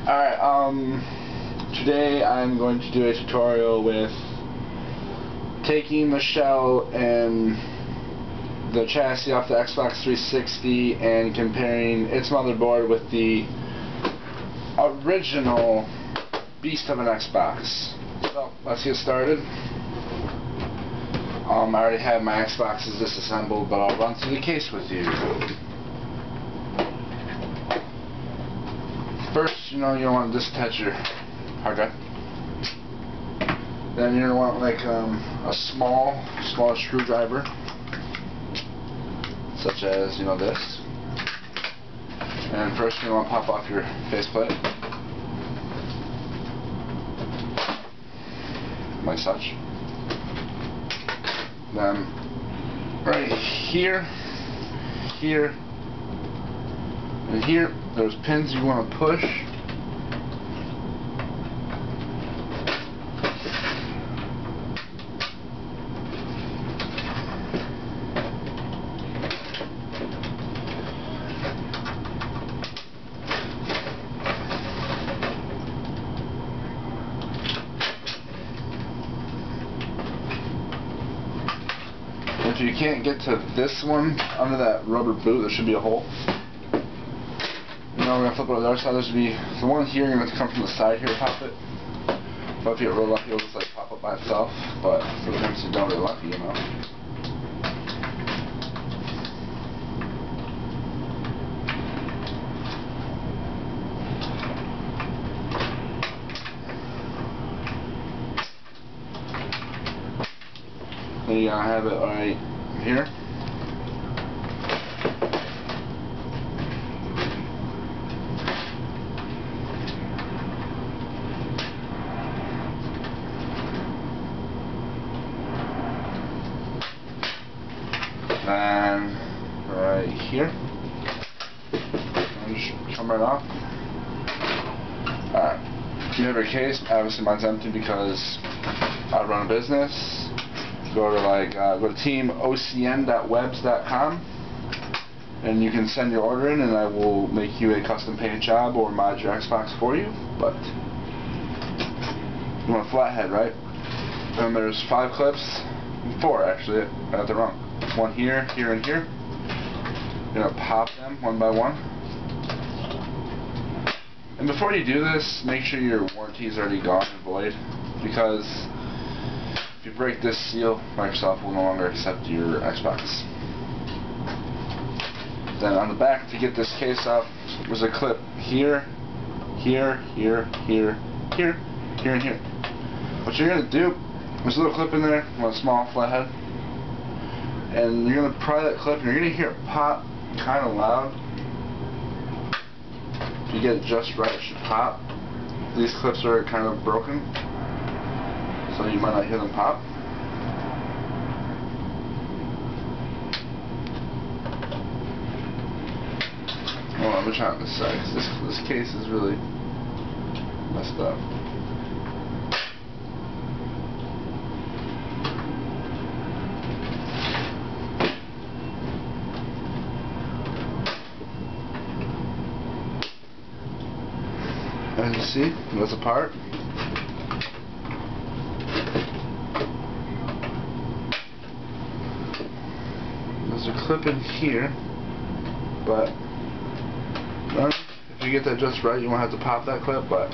Alright, today I'm going to do a tutorial with taking the shell and the chassis off the Xbox 360 and comparing its motherboard with the original beast of an Xbox. So, let's get started. I already have my Xboxes disassembled, but I'll run through the case with you. First, you don't want to disattach your hard drive. Then you're going to want like a small screwdriver, such as this. And first, you're going to want to pop off your faceplate, like such. Then, right here, and here, there's pins you want to push. If you can't get to this one, under that rubber boot, there should be a hole. We're going to flip it on the other side. There should be the one here. You're going to have to come from the side here to pop it. But if you get real lucky, it'll just like pop up by itself. But sometimes you don't get lucky, Then you're going to have it right here. And right here. And just come right off. Alright. You have your case. Obviously mine's empty because I run a business. Go to teamocn.webs.com and you can send your order in and I will make you a custom paint job or mod your Xbox for you. But you want a flathead, right? And there's 5 clips, 4 actually, I got that wrong. One here, here, and here. You're going to pop them one by one. And before you do this, make sure your warranty is already gone and void, because if you break this seal, Microsoft will no longer accept your Xbox. Then on the back, to get this case up, there's a clip here, here, here, here, here, here, and here. What you're going to do, there's a little clip in there, one small flathead. And you're going to pry that clip and you're going to hear it pop kind of loud. If you get it just right, it should pop. These clips are kind of broken, so you might not hear them pop. Well, I'm trying this side because this case is really messed up. As you see, it goes apart. There's a clip in here, but if you get that just right, you won't have to pop that clip, but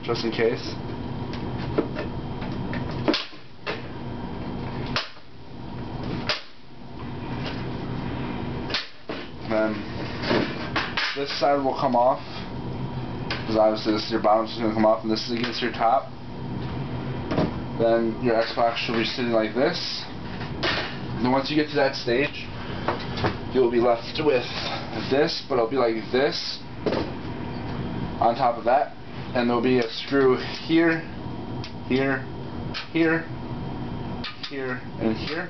just in case. Then this side will come off, because obviously this is your bottom, so it's going to come off, and this is against your top. Then your Xbox should be sitting like this. And once you get to that stage, you'll be left with this, but it'll be like this on top of that. And there'll be a screw here, here, here, here, and here.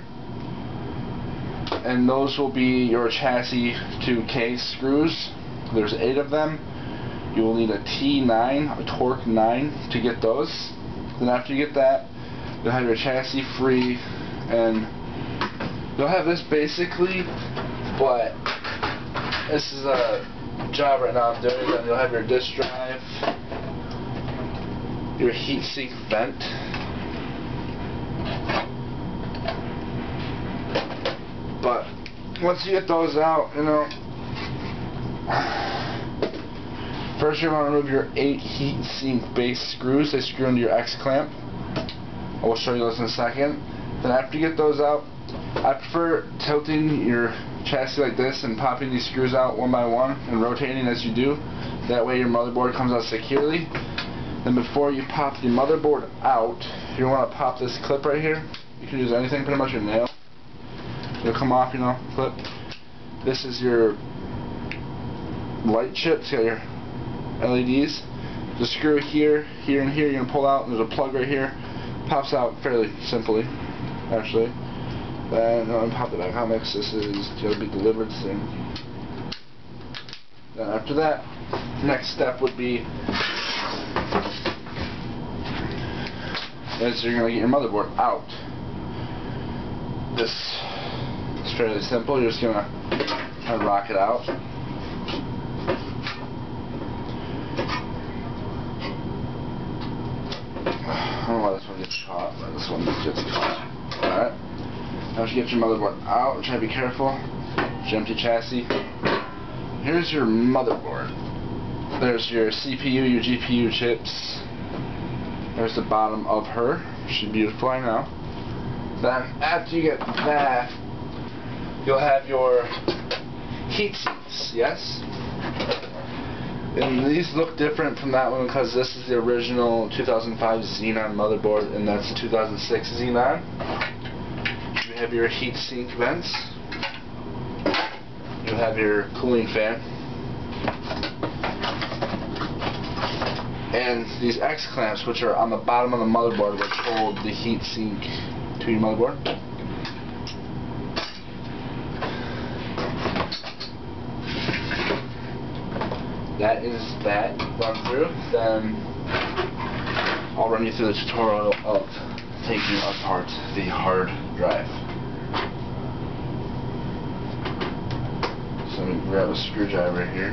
And those will be your chassis to case screws. There's 8 of them. You will need a T9, a torque 9 to get those. Then after you get that, you'll have your chassis free, and you'll have this basically, but this is a job right now I'm doing. Then you'll have your disk drive, your heatsink vent, but once you get those out, you know, first you're going to remove your 8 heatsink base screws. They screw into your X clamp. I will show you those in a second. Then after you get those out, I prefer tilting your chassis like this and popping these screws out one by one and rotating as you do. That way your motherboard comes out securely. Then before you pop the motherboard out, you want to pop this clip right here. You can use anything, pretty much your nail. It'll come off, you know, clip. This is your light chips, you got your LEDs. The screw here, here, and here, you're going to pull out, and there's a plug right here. Pops out fairly simply, actually. Then pop the back on mix. This is going to be delivered soon. Then after that, next step would be is you're going to get your motherboard out. This is fairly simple. You're just going to rock it out. I don't know why this one gets caught, but this one gets caught. Alright. Now you get your motherboard out, try to be careful. Your empty chassis. Here's your motherboard. There's your CPU, your GPU chips. There's the bottom of her. She's beautiful, I know. Then after you get that, you'll have your heat sinks, yes? And these look different from that one because this is the original 2005 Xenon motherboard and that's the 2006 Xenon. You have your heat sink vents. You have your cooling fan. And these X clamps, which are on the bottom of the motherboard, which hold the heat sink to your motherboard. That is that run through. Then I'll run you through the tutorial of taking apart the hard drive. So I'm going to grab a screwdriver here.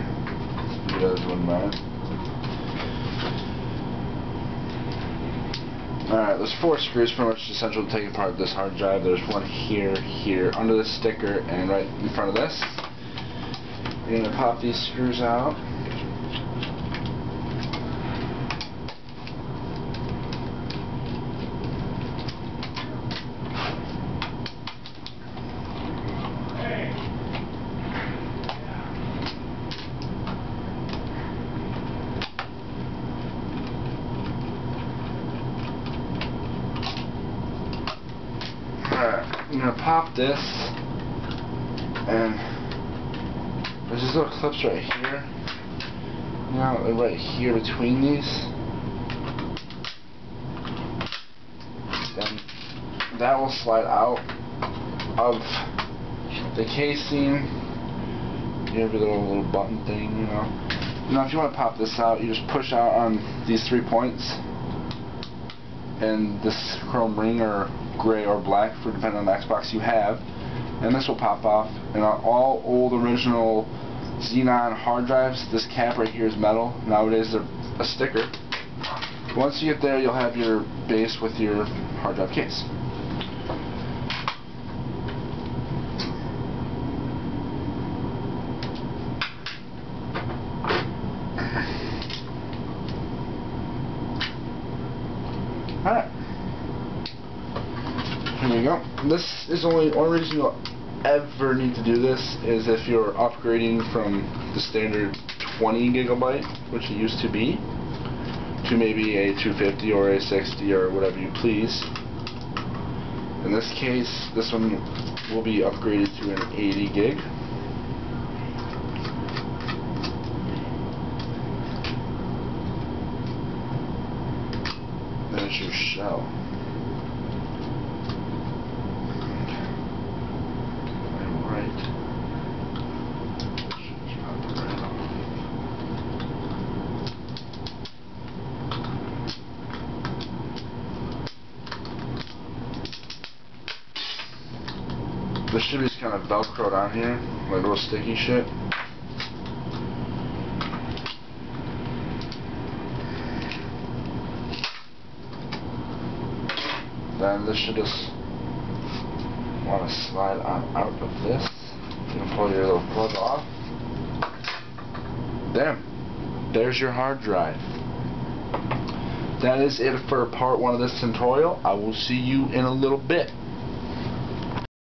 You guys wouldn't mind. Alright, there's 4 screws pretty much essential to take apart this hard drive. There's one here, here, under the sticker, and right in front of this. You're going to pop these screws out. I'm going to pop this, and there's these little clips right here, right here between these. Then that will slide out of the casing. You have your little button thing, Now if you want to pop this out, you just push out on these 3 points, and this chrome ring or gray or black, for depending on the Xbox you have, and this will pop off. And on all old original Xenon hard drives, this cap right here is metal. Nowadays they're a sticker. Once you get there, you'll have your base with your hard drive case. Alright. Here we go. This is only reason you'll ever need to do this is if you're upgrading from the standard 20 gigabyte, which it used to be, to maybe a 250 or a 60 or whatever you please. In this case, this one will be upgraded to an 80 gig. There's your shell. This should be just kind of velcroed on here, like little sticky shit. then this should just want to slide on out of this. You can pull your little plug off. There's your hard drive. That is it for part 1 of this tutorial. I will see you in a little bit.